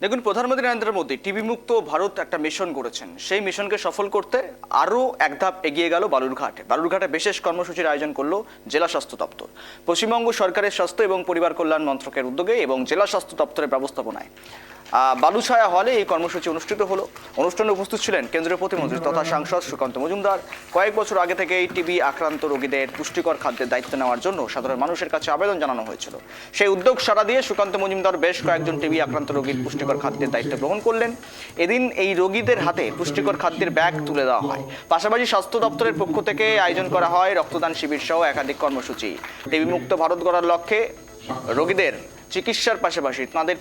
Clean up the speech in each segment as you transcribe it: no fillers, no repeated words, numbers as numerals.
দেখুন, প্রধানমন্ত্রী নরেন্দ্র মোদী টিবি মুক্ত ভারত একটা মিশন করেছেন। সেই মিশনকে সফল করতে আরও এক ধাপ এগিয়ে গেল বালুরঘাটে বিশেষ কর্মসূচির আয়োজন করলো জেলা স্বাস্থ্য দপ্তর, পশ্চিমবঙ্গ সরকারের স্বাস্থ্য এবং পরিবার কল্যাণ মন্ত্রকের উদ্যোগে এবং জেলা স্বাস্থ্য দপ্তরের ব্যবস্থাপনায় বালুছায়া হলে এই কর্মসূচি অনুষ্ঠিত হলো। অনুষ্ঠানে উপস্থিত ছিলেন কেন্দ্রীয় প্রতিমন্ত্রী তথা সাংসদ সুকান্ত মজুমদার। কয়েক বছর আগে থেকেই টিবি আক্রান্ত রোগীদের পুষ্টিকর খাদ্যের দায়িত্ব নেওয়ার জন্য সাধারণ মানুষের কাছে আবেদন জানানো হয়েছিল। সেই উদ্যোগ সাড়া দিয়ে সুকান্ত মজুমদার বেশ কয়েকজন টিবি আক্রান্ত রোগীর পুষ্টিকর খাদ্যের দায়িত্ব গ্রহণ করলেন। এদিন এই রোগীদের হাতে পুষ্টিকর খাদ্যের ব্যাগ তুলে দেওয়া হয়। পাশাপাশি স্বাস্থ্য দপ্তরের পক্ষ থেকে আয়োজন করা হয় রক্তদান শিবির সহ একাধিক কর্মসূচি। টিবি মুক্ত ভারত গড়ার লক্ষ্যে রোগীদের চিকিৎসার পাশাপাশি তাদের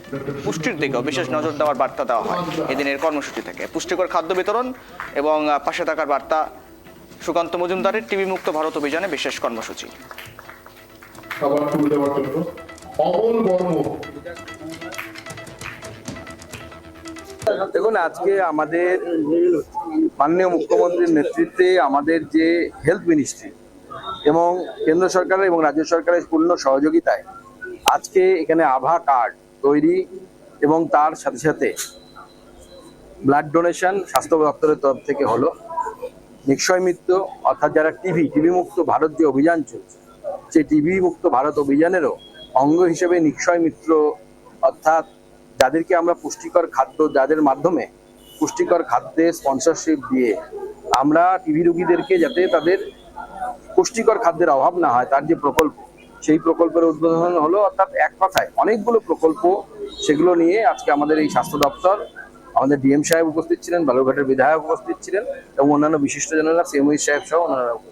পুষ্টির দিকেও বিশেষ নজর দেওয়ার বার্তা দেওয়া হয় এদিনের কর্মসূচি থেকে। পুষ্টিকর খাদ্য বিতরণ এবং পাশে থাকার বার্তা সুকান্ত মজুমদারের টিবি মুক্ত ভারত অভিযানে বিশেষ কর্মসূচি। দেখুন, আজকে আমাদের মাননীয় মুখ্যমন্ত্রীর নেতৃত্বে আমাদের যে হেলথ মিনিস্ট্রি এবং কেন্দ্র সরকারের এবং রাজ্য সরকারের পূর্ণ সহযোগিতায় আজকে এখানে আভা কার্ড তৈরি এবং তার সাথে সাথে ব্লাড ডোনেশন স্বাস্থ্য দপ্তরের তরফ থেকে হলো। নিক্ষয় মিত্র অর্থাৎ যারা টিবি মুক্ত ভারত যে অভিযান চলছে, সেই টিবি মুক্ত ভারত অভিযানেরও অঙ্গ হিসেবে নিক্ষয় মিত্র অর্থাৎ যাদেরকে আমরা পুষ্টিকর খাদ্য, যাদের মাধ্যমে পুষ্টিকর খাদ্যের স্পন্সরশিপ দিয়ে আমরা টিবি রোগীদেরকে যাতে তাদের পুষ্টিকর খাদ্যের অভাব না হয় তার যে প্রকল্প, সেই প্রকল্পের উদ্বোধন হলো। অর্থাৎ এক কথায় অনেকগুলো প্রকল্প, সেগুলো নিয়ে আজকে আমাদের এই স্বাস্থ্য দপ্তর, আমাদের ডিএম সাহেব উপস্থিত ছিলেন, বালুরঘাটের বিধায়ক উপস্থিত ছিলেন এবং অন্যান্য বিশিষ্টজনেরা, সিএমই সাহেব সহ অন্যান্য